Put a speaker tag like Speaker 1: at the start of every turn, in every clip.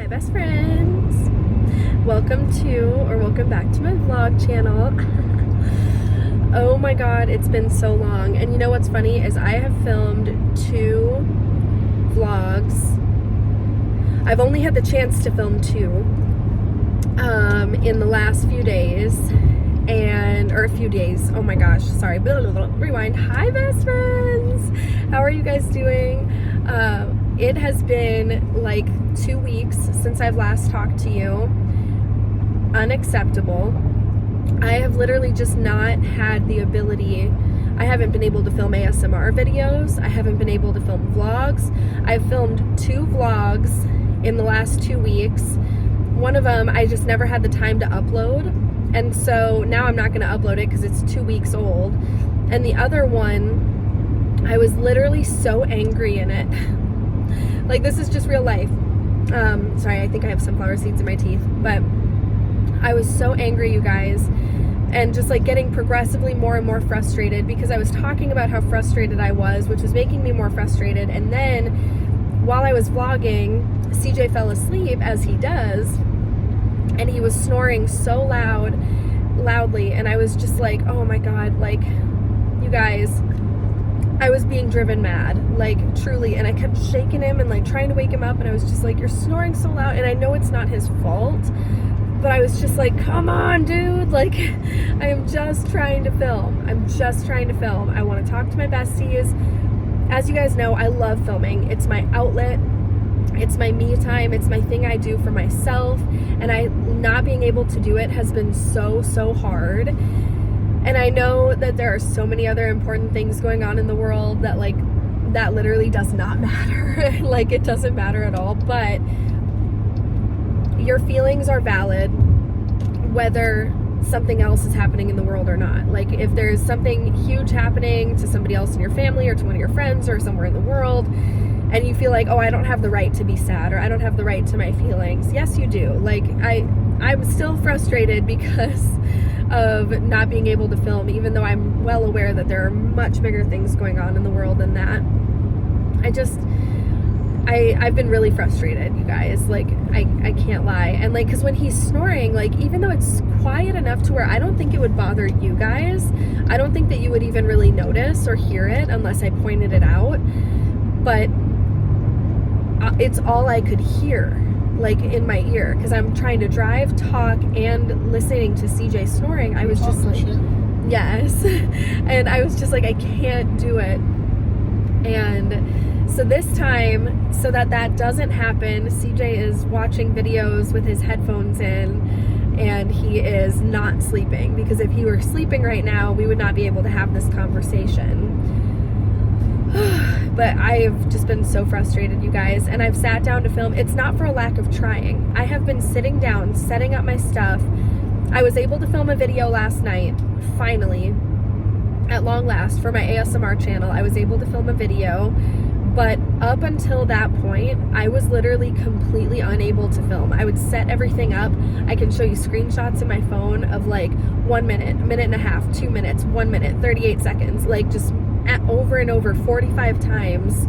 Speaker 1: Hi best friends, welcome back to my vlog channel. Oh my god, it's been so long. And you know what's funny is I have filmed 2 vlogs. I've only had the chance to film 2 in the last few days, or a few days. Oh my gosh, sorry, rewind. Hi best friends, how are you guys doing? It has been like 2 weeks since I've last talked to you. Unacceptable. I have literally just not had the ability. I haven't been able to film ASMR videos. I haven't been able to film vlogs. I've filmed 2 vlogs in the last 2 weeks. One of them I just never had the time to upload, and so now I'm not going to upload it because it's 2 weeks old. And the other one, I was literally so angry in it. Like, this is just real life. Sorry, I think I have sunflower seeds in my teeth, but I was so angry, you guys, and just like getting progressively more and more frustrated because I was talking about how frustrated I was, which was making me more frustrated. And then while I was vlogging, CJ fell asleep, as he does, and he was snoring so loudly, and I was just like, oh my god, like, you guys, I was being driven mad, like, truly. And I kept shaking him and like trying to wake him up, and I was just like, you're snoring so loud. And I know it's not his fault, but I was just like, come on, dude, like, I am just trying to film. I want to talk to my besties. As you guys know, I love filming. It's my outlet. It's my me time. It's my thing I do for myself. And not being able to do it has been so hard. And I know that there are so many other important things going on in the world that, like, that literally does not matter. Like, it doesn't matter at all. But your feelings are valid whether something else is happening in the world or not. Like, if there's something huge happening to somebody else in your family or to one of your friends or somewhere in the world, and you feel like, oh, I don't have the right to be sad, or I don't have the right to my feelings. Yes, you do. Like, I'm still frustrated because of not being able to film, even though I'm well aware that there are much bigger things going on in the world than that. I've been really frustrated, you guys. Like, I can't lie. And like, because when he's snoring, like, even though it's quiet enough to where I don't think it would bother you guys, I don't think that you would even really notice or hear it unless I pointed it out, but it's all I could hear, like, in my ear, because I'm trying to drive, talk, and listening to CJ snoring. I was just like, yes. And I was just like, I can't do it. And so this time, so that doesn't happen, CJ is watching videos with his headphones in, and he is not sleeping, because if he were sleeping right now, we would not be able to have this conversation. But I've just been so frustrated, you guys, and I've sat down to film. It's not for a lack of trying. I have been sitting down, setting up my stuff. I was able to film a video last night, finally, at long last, for my ASMR channel. I was able to film a video, but up until that point, I was literally completely unable to film. I would set everything up. I can show you screenshots in my phone of like 1 minute, a minute and a half, 2 minutes, 1 minute, 38 seconds, like just over and over 45 times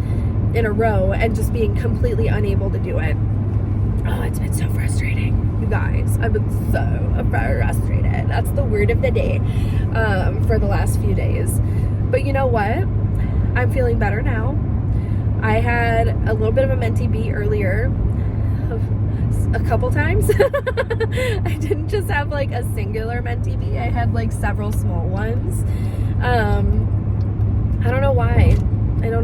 Speaker 1: in a row, and just being completely unable to do it. Oh, it's been so frustrating, you guys. I've been so frustrated. That's the word of the day for the last few days. But you know what? I'm feeling better now. I had a little bit of a mentee beat earlier, a couple times. I didn't just have like a singular mentee beat. I had like several small ones. I don't know why. I don't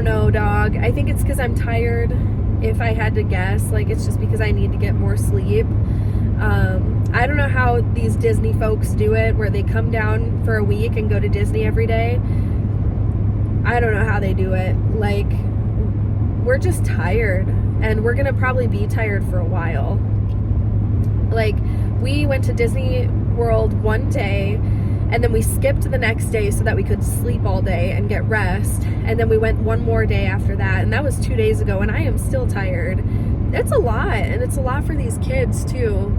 Speaker 1: know, dog. I think it's because I'm tired. If I had to guess, like, it's just because I need to get more sleep. I don't know how these Disney folks do it, where they come down for a week and go to Disney every day. I don't know how they do it. Like, we're just tired, and we're gonna probably be tired for a while. Like, we went to Disney World one day, and then we skipped the next day so that we could sleep all day and get rest. And then we went one more day after that, and that was 2 days ago, and I am still tired. It's a lot, and it's a lot for these kids too.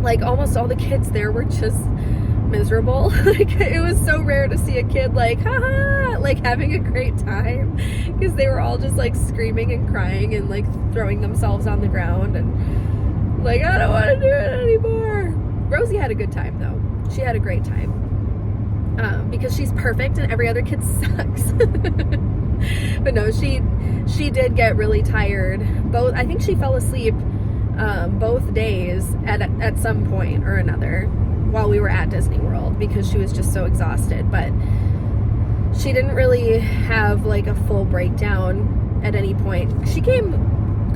Speaker 1: Like, almost all the kids there were just miserable. Like, it was so rare to see a kid like, haha, like having a great time, because they were all just like screaming and crying and like throwing themselves on the ground and like, I don't want to do it anymore. Rosie had a good time though. She had a great time, because she's perfect and every other kid sucks. But no, she did get really tired. I think she fell asleep both days at some point or another while we were at Disney World, because she was just so exhausted. But she didn't really have like a full breakdown at any point. She came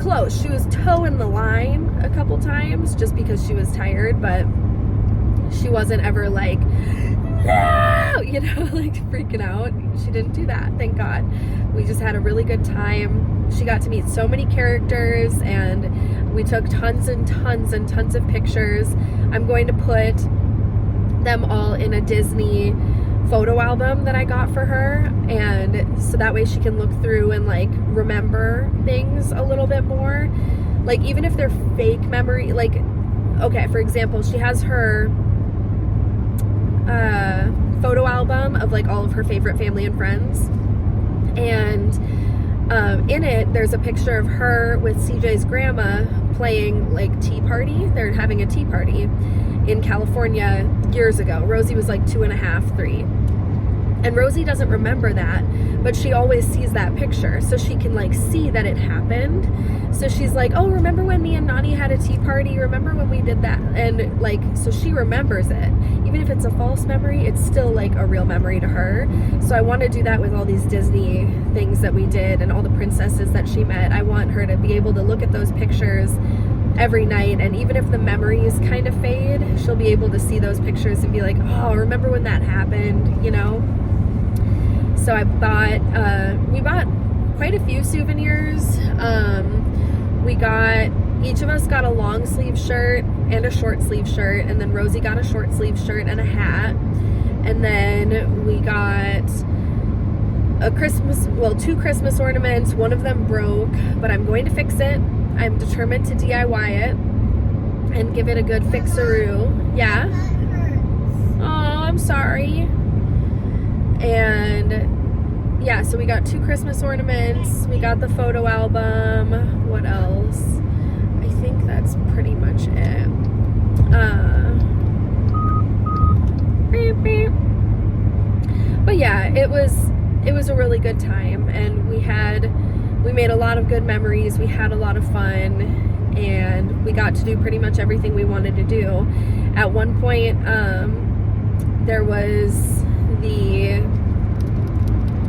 Speaker 1: close. She was toeing the line a couple times just because she was tired, but she wasn't ever like, no, you know, like freaking out. She didn't do that, thank God. We just had a really good time. She got to meet so many characters, and we took tons and tons and tons of pictures. I'm going to put them all in a Disney photo album that I got for her, and so that way she can look through and like remember things a little bit more. Like, even if they're fake memory, like, okay, for example, she has her photo album of like all of her favorite family and friends, and in it there's a picture of her with CJ's grandma playing like tea party. They're having a tea party in California years ago. Rosie was like 2.5, 3. And Rosie doesn't remember that, but she always sees that picture, so she can like see that it happened. So she's like, oh, remember when me and Nani had a tea party? Remember when we did that? And like, so she remembers it. Even if it's a false memory, it's still like a real memory to her. So I want to do that with all these Disney things that we did and all the princesses that she met. I want her to be able to look at those pictures every night, and even if the memories kind of fade, she'll be able to see those pictures and be like, oh, remember when that happened, you know? So we bought quite a few souvenirs. Each of us got a long sleeve shirt and a short sleeve shirt, and then Rosie got a short sleeve shirt and a hat. And then we got two Christmas ornaments. One of them broke, but I'm going to fix it. I'm determined to DIY it and give it a good fixaroo. Yeah? Oh, I'm sorry. And yeah, so we got 2 Christmas ornaments. We got the photo album. What else? I think that's pretty much it. Beep, beep. But yeah, it was a really good time, and we made a lot of good memories. We had a lot of fun, and we got to do pretty much everything we wanted to do. At one point, there was the,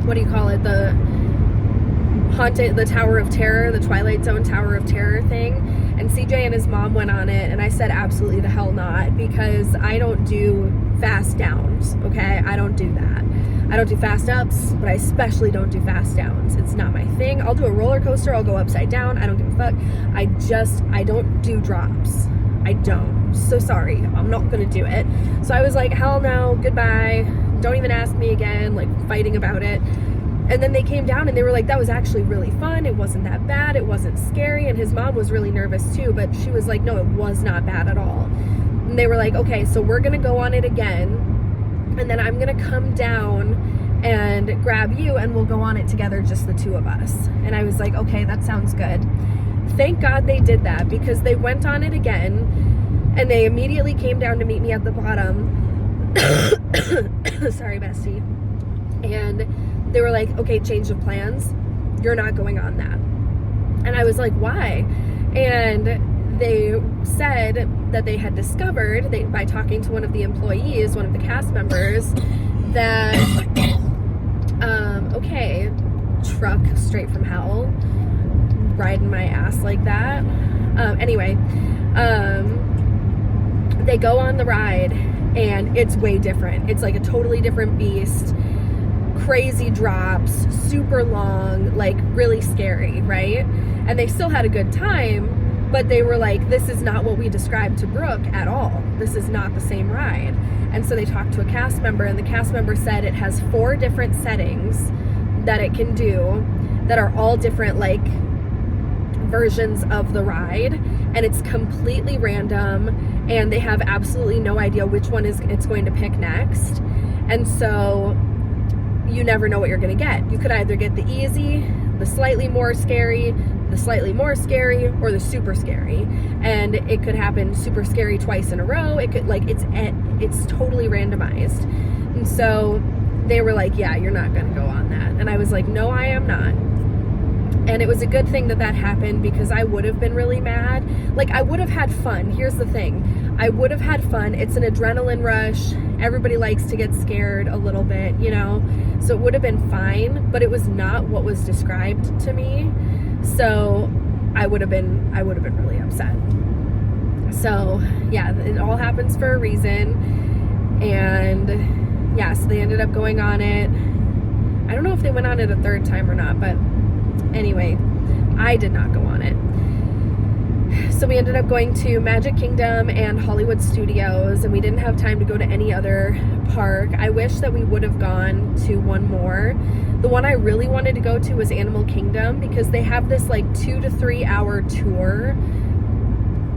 Speaker 1: what do you call it, the Tower of Terror, the Twilight Zone Tower of Terror thing, and CJ and his mom went on it, and I said absolutely the hell not, because I don't do fast downs, okay? I don't do that. I don't do fast ups, but I especially don't do fast downs. It's not my thing. I'll do a roller coaster, I'll go upside down, I don't give a fuck. I don't do drops. I don't. So sorry, I'm not gonna do it. So I was like, hell no, goodbye, don't even ask me again, like fighting about it. And then they came down and they were like, that was actually really fun, it wasn't that bad, it wasn't scary. And his mom was really nervous too, but she was like, no, it was not bad at all. And they were like, okay, so we're gonna go on it again, and then I'm gonna come down and grab you and we'll go on it together, just the two of us. And I was like, okay, that sounds good. Thank God they did that, because they went on it again and they immediately came down to meet me at the bottom. Sorry, bestie. And they were like, okay, change of plans, you're not going on that. And I was like, why? And they said that they had discovered, by talking to one of the employees, one of the cast members, that okay, truck straight from hell, riding my ass like that. Anyway, they go on the ride and it's way different. It's like a totally different beast. Crazy drops, super long, like really scary, right? And they still had a good time, but they were like, this is not what we described to Brooke at all. This is not the same ride. And so they talked to a cast member, and the cast member said it has 4 different settings that it can do that are all different, like versions of the ride, and it's completely random, and they have absolutely no idea which one it's going to pick next. And so you never know what you're going to get. You could either get the easy, the slightly more scary, the slightly more scary, or the super scary. And it could happen super scary twice in a row. It could, like, it's totally randomized. And so they were like, yeah, you're not going to go on that. And I was like, no, I am not. And it was a good thing that happened, because I would have been really mad. Like, I would have had fun. Here's the thing. I would have had fun. It's an adrenaline rush. Everybody likes to get scared a little bit, you know? So it would have been fine, but it was not what was described to me. So I would have been really upset. So yeah, it all happens for a reason. And yeah, so they ended up going on it. I don't know if they went on it a third time or not, but anyway, I did not go on it. So we ended up going to Magic Kingdom and Hollywood Studios, and we didn't have time to go to any other park. I wish that we would have gone to one more. The one I really wanted to go to was Animal Kingdom, because they have this like 2 to 3 hour tour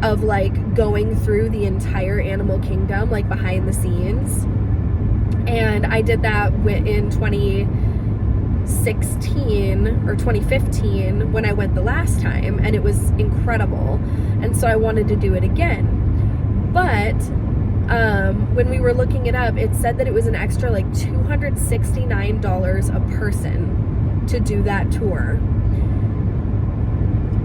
Speaker 1: of like going through the entire Animal Kingdom, like behind the scenes. And I did that in 2016 or 2015 when I went the last time, and it was incredible. And so I wanted to do it again. But when we were looking it up, it said that it was an extra like $269 a person to do that tour.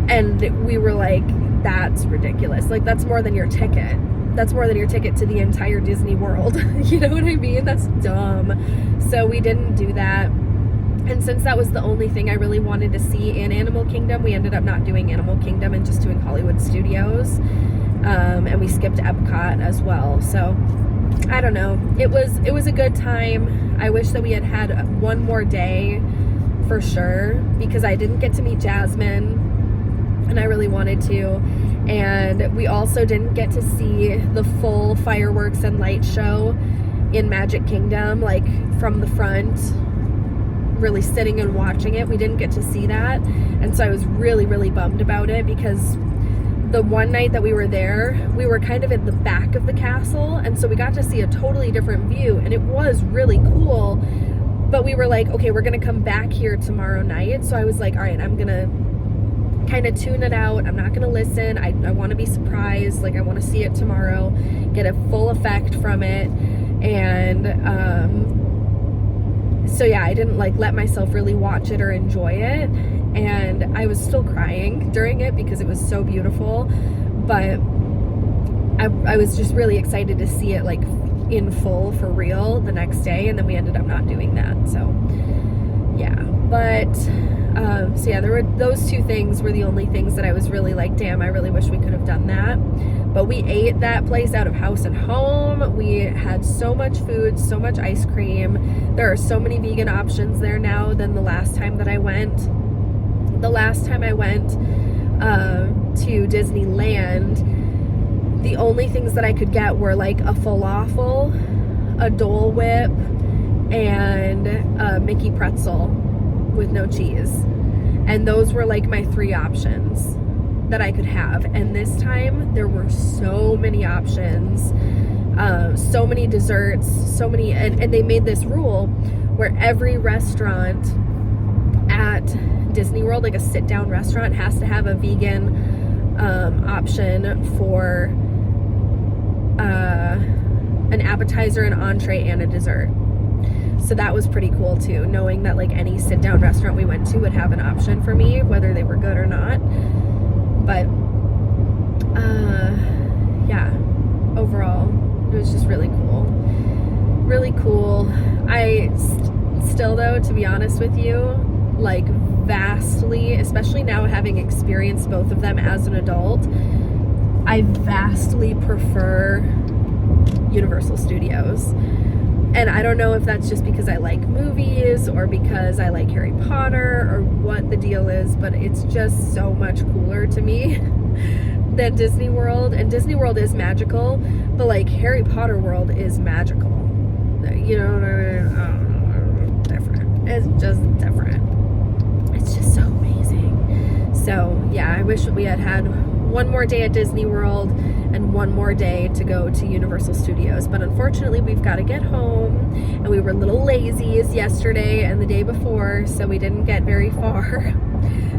Speaker 1: And we were like, that's ridiculous. Like, that's more than your ticket. That's more than your ticket to the entire Disney World. You know what I mean? That's dumb. So we didn't do that. And since that was the only thing I really wanted to see in Animal Kingdom, we ended up not doing Animal Kingdom and just doing Hollywood Studios. And we skipped Epcot as well. So I don't know. It was a good time. I wish that we had one more day for sure, because I didn't get to meet Jasmine, and I really wanted to. And we also didn't get to see the full fireworks and light show in Magic Kingdom, like from the front, really sitting and watching it. We didn't get to see that. And so I was really, really bummed about it, because the one night that we were there, we were kind of at the back of the castle, and so we got to see a totally different view, and it was really cool. But we were like, okay, we're gonna come back here tomorrow night. So I was like, all right, I'm gonna kind of tune it out. I'm not gonna listen. I want to be surprised. Like, I want to see it tomorrow, get a full effect from it. And so yeah, I didn't like let myself really watch it or enjoy it, and I was still crying during it because it was so beautiful. But I was just really excited to see it like in full for real the next day, and then we ended up not doing that. So yeah, but so yeah, there were those two things were the only things that I was really like, damn, I really wish we could have done that. But we ate that place out of house and home. We had so much food, so much ice cream. There are so many vegan options there now than the last time that I went. The last time I went to Disneyland, the only things that I could get were like a falafel, a Dole Whip, and a Mickey pretzel with no cheese. And those were like my 3 options that I could have. And this time there were so many options, so many desserts, so many, and they made this rule where every restaurant at Disney World, like a sit-down restaurant, has to have a vegan option for an appetizer, an entree, and a dessert. So that was pretty cool too, knowing that like any sit-down restaurant we went to would have an option for me, whether they were good or not. But yeah, overall it was just really cool. Really cool. I still though, to be honest with you, like vastly, especially now having experienced both of them as an adult, I vastly prefer Universal Studios. And I don't know if that's just because I like movies or because I like Harry Potter or what the deal is, but it's just so much cooler to me than Disney World. And Disney World is magical, but like Harry Potter World is magical. You know what I mean? Different. It's just different. It's just so amazing. So yeah, I wish we had one more day at Disney World and one more day to go to Universal Studios, but unfortunately we've got to get home, and we were little lazies yesterday and the day before, so we didn't get very far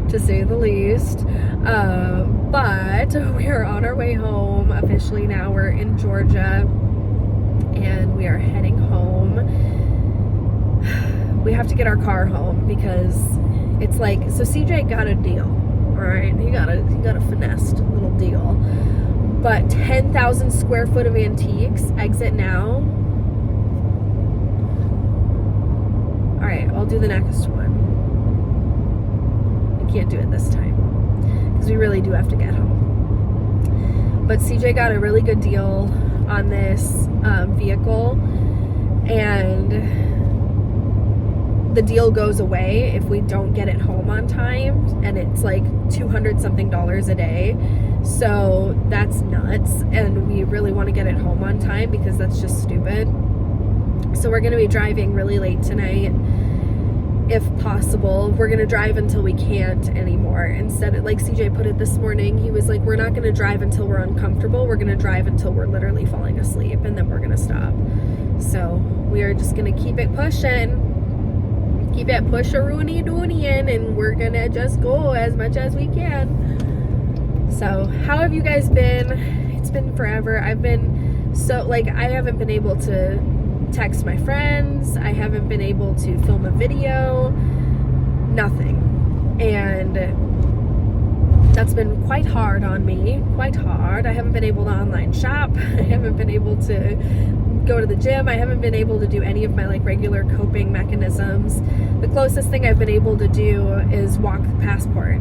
Speaker 1: to say the least. But we are on our way home officially now. We're in Georgia and we are heading home. We have to get our car home because it's like, so CJ got a deal, all right? He got a finessed little deal. But 10,000 square foot of antiques, exit now. All right, I'll do the next one. I can't do it this time because we really do have to get home. But CJ got a really good deal on this vehicle, and the deal goes away if we don't get it home on time, and it's like $200 something a day. So that's nuts, and we really want to get it home on time because that's just stupid. So we're going to be driving really late tonight if possible. We're going to drive until we can't anymore. Instead, like CJ put it this morning, he was like, we're not going to drive until we're uncomfortable. We're going to drive until we're literally falling asleep, and then we're going to stop. So we are just going to keep it pushing, keep it push-a-rooney-dooney-in, and we're going to just go as much as we can. So how have you guys been? It's been forever. I've been so, like, I haven't been able to text my friends. I haven't been able to film a video, nothing. And that's been quite hard on me, quite hard. I haven't been able to online shop. I haven't been able to go to the gym. I haven't been able to do any of my like regular coping mechanisms. The closest thing I've been able to do is walk the passport.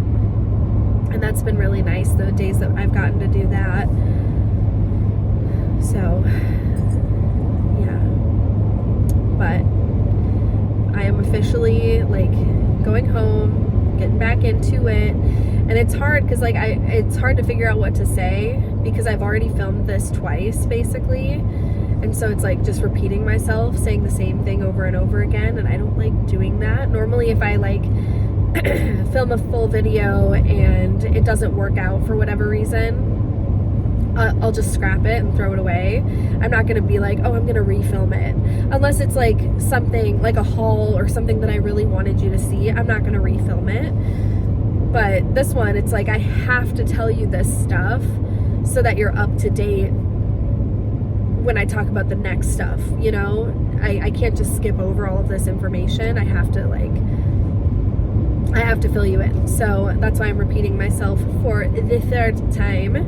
Speaker 1: And that's been really nice, the days that I've gotten to do that. So, yeah. But I am officially like going home, getting back into it. And it's hard because like it's hard to figure out what to say because I've already filmed this twice basically. And so it's like just repeating myself, saying the same thing over and over again. And I don't like doing that. Normally if I like film a full video and it doesn't work out for whatever reason, I'll just scrap it and throw it away. I'm not going to be like, oh, I'm going to refilm it. Unless it's like something like a haul or something that I really wanted you to see, I'm not going to refilm it. But this one, it's like I have to tell you this stuff so that you're up to date when I talk about the next stuff, you know? I can't just skip over all of this information. I have to fill you in. So that's why I'm repeating myself for the third time.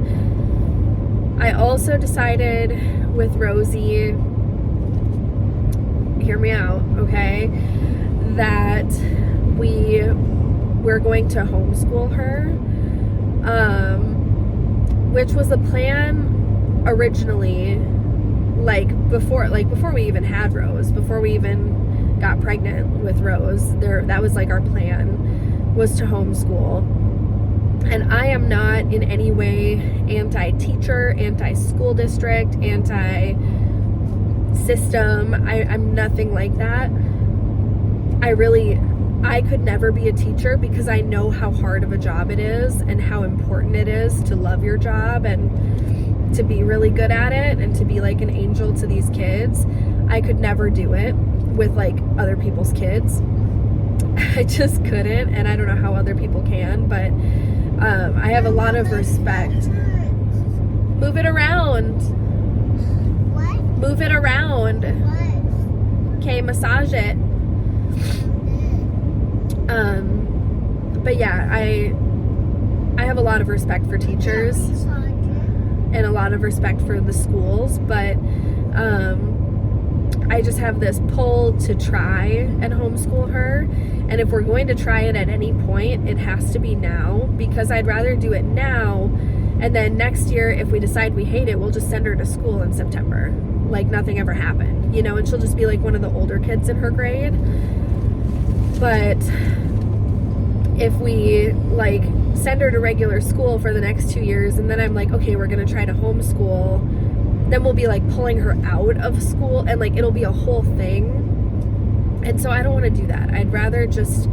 Speaker 1: I also decided with Rosie, hear me out, okay, that we're going to homeschool her, which was the plan originally, before we even had Rose, before we even got pregnant with Rose. That was like our plan, was to homeschool. And I am not in any way anti-teacher, anti-school district, anti-system. I'm nothing like that. I could never be a teacher because I know how hard of a job it is and how important it is to love your job and to be really good at it and to be like an angel to these kids. I could never do it with like other people's kids. I just couldn't, and I don't know how other people can, but I have a lot of respect. Move it around.
Speaker 2: What?
Speaker 1: Move it around.
Speaker 2: What?
Speaker 1: Okay, massage it. But yeah, I have a lot of respect for teachers and a lot of respect for the schools, but I just have this pull to try and homeschool her. And if we're going to try it at any point, it has to be now, because I'd rather do it now. And then next year, if we decide we hate it, we'll just send her to school in September. Like nothing ever happened, you know, and she'll just be like one of the older kids in her grade. But if we like send her to regular school for the next 2 years, and then I'm like, okay, we're going to try to homeschool, then we'll be like pulling her out of school, and like it'll be a whole thing. And so I don't want to do that. I'd rather just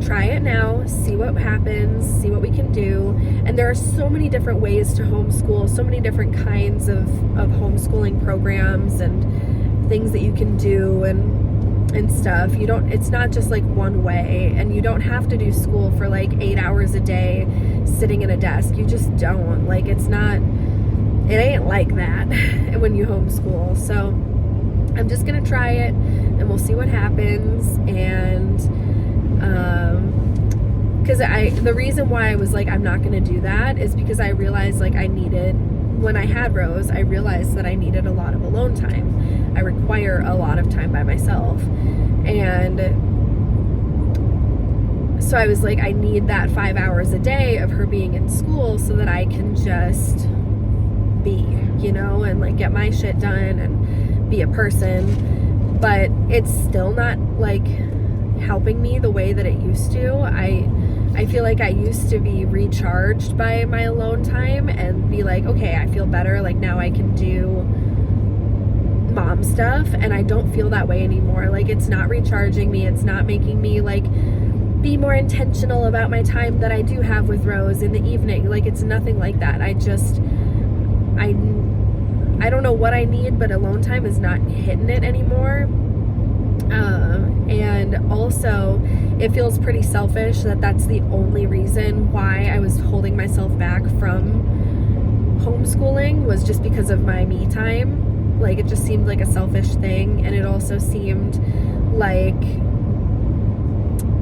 Speaker 1: try it now, see what happens, see what we can do. And there are so many different ways to homeschool, so many different kinds of homeschooling programs and things that you can do and stuff. It's not just like one way, and you don't have to do school for like 8 hours a day sitting in a desk. You just don't. Like, it ain't like that when you homeschool. So I'm just gonna try it and we'll see what happens. And because the reason why I was like, I'm not gonna do that is because I realized like when I had Rose, I realized that I needed a lot of alone time. I require a lot of time by myself. And so I was like, I need that 5 hours a day of her being in school so that I can just be, and like get my shit done and be a person. But it's still not like helping me the way that it used to. I feel like I used to be recharged by my alone time and be like, okay, I feel better. Like, now I can do mom stuff, and I don't feel that way anymore. Like, it's not recharging me. It's not making me like be more intentional about my time that I do have with Rose in the evening. Like, it's nothing like that. I don't know what I need, but alone time is not hitting it anymore. And also it feels pretty selfish that that's the only reason why I was holding myself back from homeschooling, was just because of my me time. Like, it just seemed like a selfish thing, and it also seemed like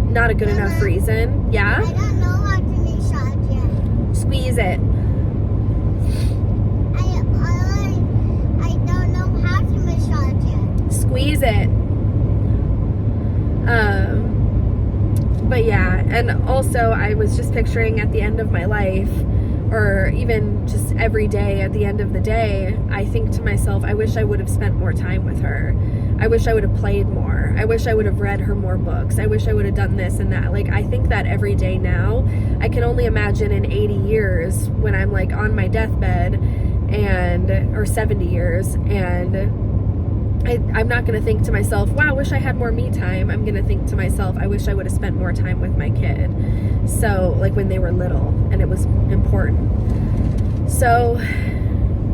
Speaker 1: not a good enough reason. Yeah?
Speaker 2: I don't know how to massage yet.
Speaker 1: Squeeze it.
Speaker 2: I don't know how to massage yet.
Speaker 1: Squeeze it. But yeah, and also I was just picturing at the end of my life, or even just every day at the end of the day, I think to myself, I wish I would have spent more time with her. I wish I would have played more. I wish I would have read her more books. I wish I would have done this and that. Like, I think that every day now. I can only imagine in 80 years when I'm like on my deathbed, or 70 years, and I'm not going to think to myself, wow, I wish I had more me time. I'm going to think to myself, I wish I would have spent more time with my kid. So, like, when they were little and it was important. So,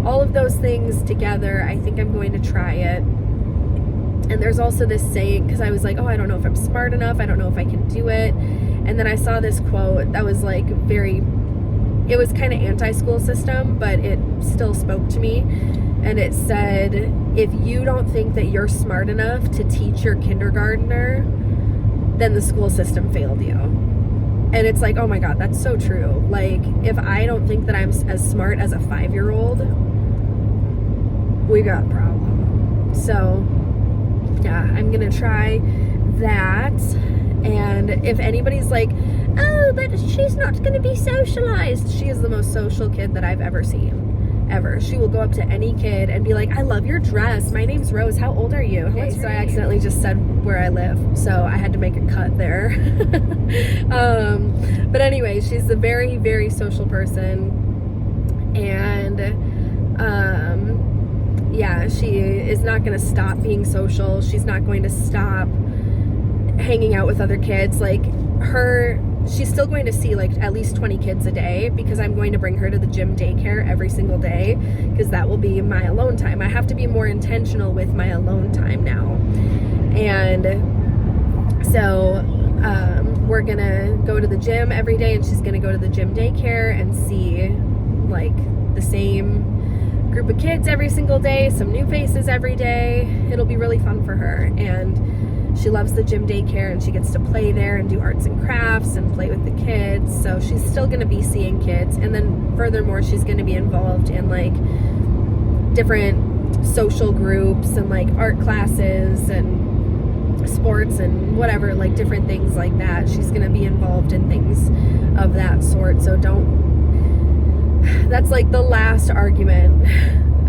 Speaker 1: all of those things together, I think I'm going to try it. And there's also this saying, because I was like, oh, I don't know if I'm smart enough. I don't know if I can do it. And then I saw this quote that was like it was kind of anti-school system, but it still spoke to me. And it said, if you don't think that you're smart enough to teach your kindergartner, then the school system failed you. And it's like, oh my God, that's so true. Like, if I don't think that I'm as smart as a 5-year-old, we got a problem. So yeah, I'm gonna try that. And if anybody's like, oh, but she's not gonna be socialized, she is the most social kid that I've ever seen. Ever. She will go up to any kid and be like, I love your dress. My name's Rose. How old are you? Okay, so I accidentally just said where I live, so I had to make a cut there. But anyway, she's a very, very social person. And yeah, she is not going to stop being social. She's not going to stop hanging out with other kids. Like, she's still going to see like at least 20 kids a day, because I'm going to bring her to the gym daycare every single day, because that will be my alone time. I have to be more intentional with my alone time now. And so we're gonna go to the gym every day, and she's gonna go to the gym daycare and see like the same group of kids every single day, some new faces every day. It'll be really fun for her. And she loves the gym daycare, and she gets to play there and do arts and crafts and play with the kids. So she's still going to be seeing kids. And then furthermore, she's going to be involved in like different social groups and like art classes and sports and whatever, like different things like that. She's going to be involved in things of that sort. So that's like the last argument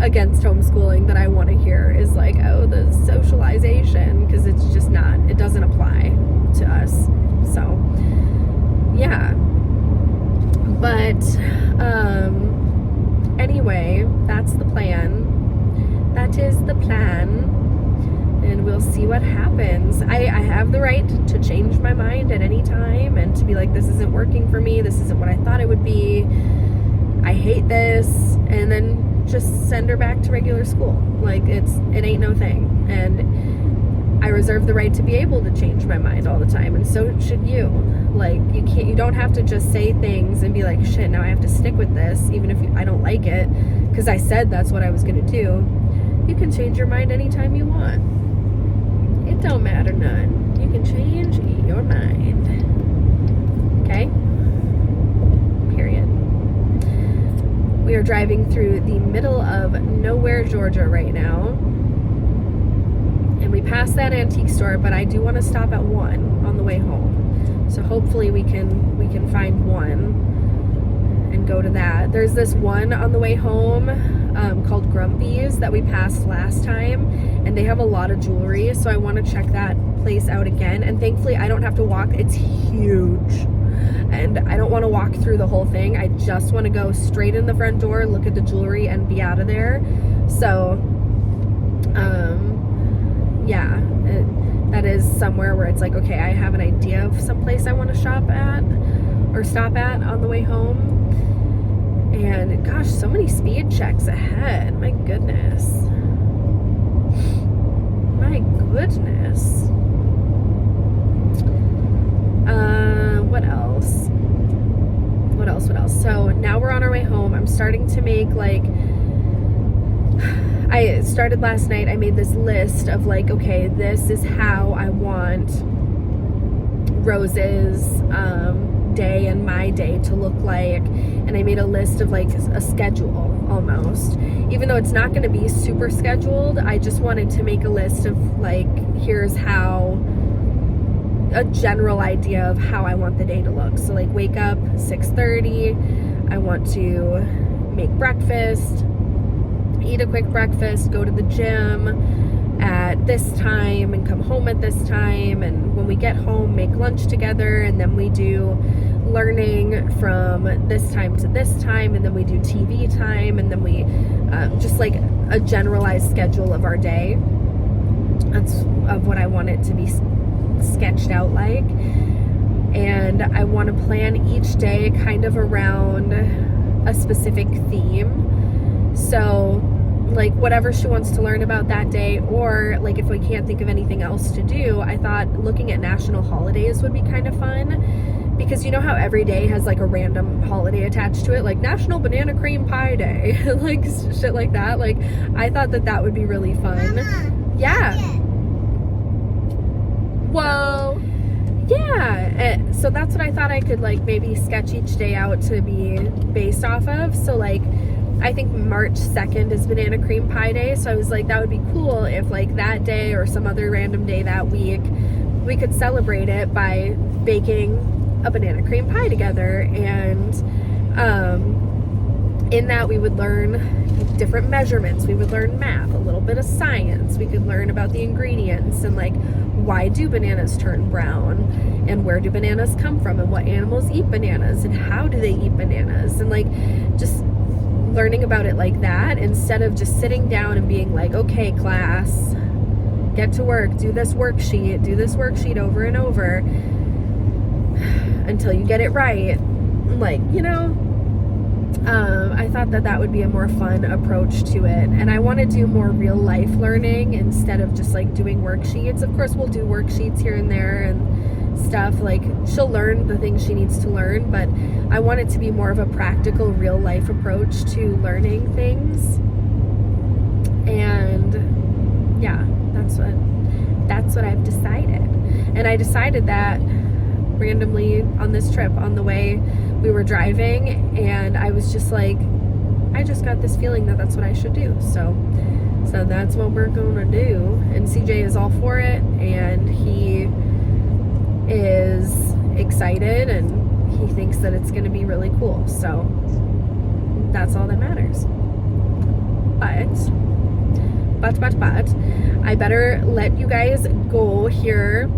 Speaker 1: against homeschooling that I want to hear, is like, oh, the socialization, because it's just not, it doesn't apply to us. So yeah, but anyway, that's the plan. That is the plan. and we'll see what happens. I have the right to change my mind at any time and to be like, this isn't working for me, this isn't what I thought it would be, I hate this, and then just send her back to regular school. Like, it ain't no thing. And I reserve the right to be able to change my mind all the time, and so should you. Like, you don't have to just say things and be like, shit, now I have to stick with this even if I don't like it because I said that's what I was gonna do. You can change your mind anytime you want. It don't matter none. You can change your mind. Okay? Period. We are driving through the middle of nowhere, Georgia right now. And we passed that antique store, but I do want to stop at one on the way home. So hopefully we can find one and go to that. There's this one on the way home called Grumpy's that we passed last time, and they have a lot of jewelry, so I want to check that place out again. And thankfully I don't have to walk. It's huge, and I don't want to walk through the whole thing. I just want to go straight in the front door, look at the jewelry, and be out of there. So yeah, that is somewhere where it's like, okay, I have an idea of some place I want to shop at or stop at on the way home. And gosh, so many speed checks ahead. My goodness. My goodness. What else? What else? So now we're on our way home. I'm starting to make, like, I started last night. I made this list of, like, okay, this is how I want Rose's day and my day to look like. And I made a list of, like, a schedule almost. Even though it's not going to be super scheduled, I just wanted to make a list of, like, here's how, a general idea of how I want the day to look. So, like, wake up 6:30. I want to make breakfast, eat a quick breakfast, go to the gym at this time and come home at this time, and when we get home make lunch together, and then we do learning from this time to this time, and then we do TV time, and then we just like a generalized schedule of our day. That's of what I want it to be sketched out like. And I want to plan each day kind of around a specific theme. So, like, whatever she wants to learn about that day, or like if we can't think of anything else to do, I thought looking at national holidays would be kind of fun, because you know how every day has like a random holiday attached to it, like National Banana Cream Pie Day, like shit like that. Like, I thought that would be really fun.
Speaker 2: Mama,
Speaker 1: yeah. Whoa. Yeah, so that's what I thought I could, like, maybe sketch each day out to be based off of. So, like, I think March 2nd is Banana Cream Pie Day, so I was like, that would be cool if, like, that day or some other random day that week, we could celebrate it by baking a banana cream pie together. And in that we would learn different measurements, we would learn math, a little bit of science, we could learn about the ingredients, and like, why do bananas turn brown, and where do bananas come from, and what animals eat bananas, and how do they eat bananas, and like, just learning about it like that, instead of just sitting down and being like, okay, class, get to work, do this worksheet over and over until you get it right. Like, you know, I thought that would be a more fun approach to it. And I want to do more real life learning instead of just like doing worksheets. Of course, we'll do worksheets here and there and stuff. Like, she'll learn the things she needs to learn, but I want it to be more of a practical, real life approach to learning things. And yeah, that's what I've decided. And I decided that randomly on this trip, on the way we were driving, and I was just like, I just got this feeling that that's what I should do. So that's what we're gonna do. And CJ is all for it, and he is excited, and he thinks that it's gonna be really cool. So that's all that matters. But I better let you guys go here.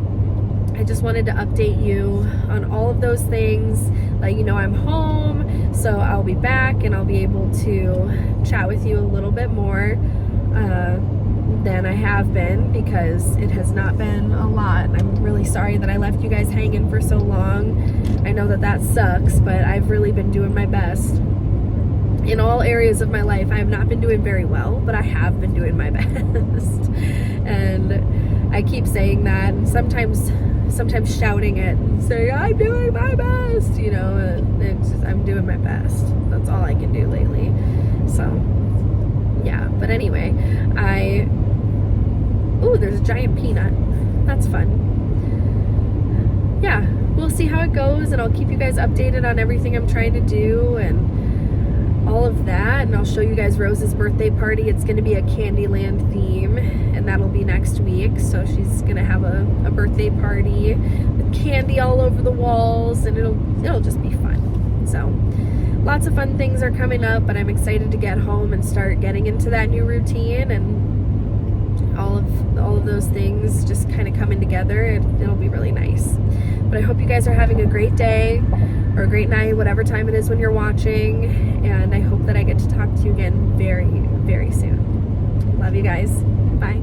Speaker 1: I just wanted to update you on all of those things. Like, you know, I'm home, so I'll be back and I'll be able to chat with you a little bit more. than I have been, because it has not been a lot. I'm really sorry that I left you guys hanging for so long. I know that that sucks, but I've really been doing my best. In all areas of my life, I have not been doing very well, but I have been doing my best. And I keep saying that, and sometimes shouting it and saying, I'm doing my best, you know, it's just, I'm doing my best. That's all I can do lately. So, yeah, but anyway, ooh, there's a giant peanut. That's fun. Yeah, we'll see how it goes, and I'll keep you guys updated on everything I'm trying to do and all of that, and I'll show you guys Rose's birthday party. It's going to be a Candyland theme, and that'll be next week. So she's going to have a birthday party with candy all over the walls, and it'll just be fun. So lots of fun things are coming up, but I'm excited to get home and start getting into that new routine, and all of those things just kind of coming together, and it'll be really nice. But I hope you guys are having a great day or a great night, whatever time it is when you're watching, and I hope that I get to talk to you again very, very soon. Love you guys. Bye.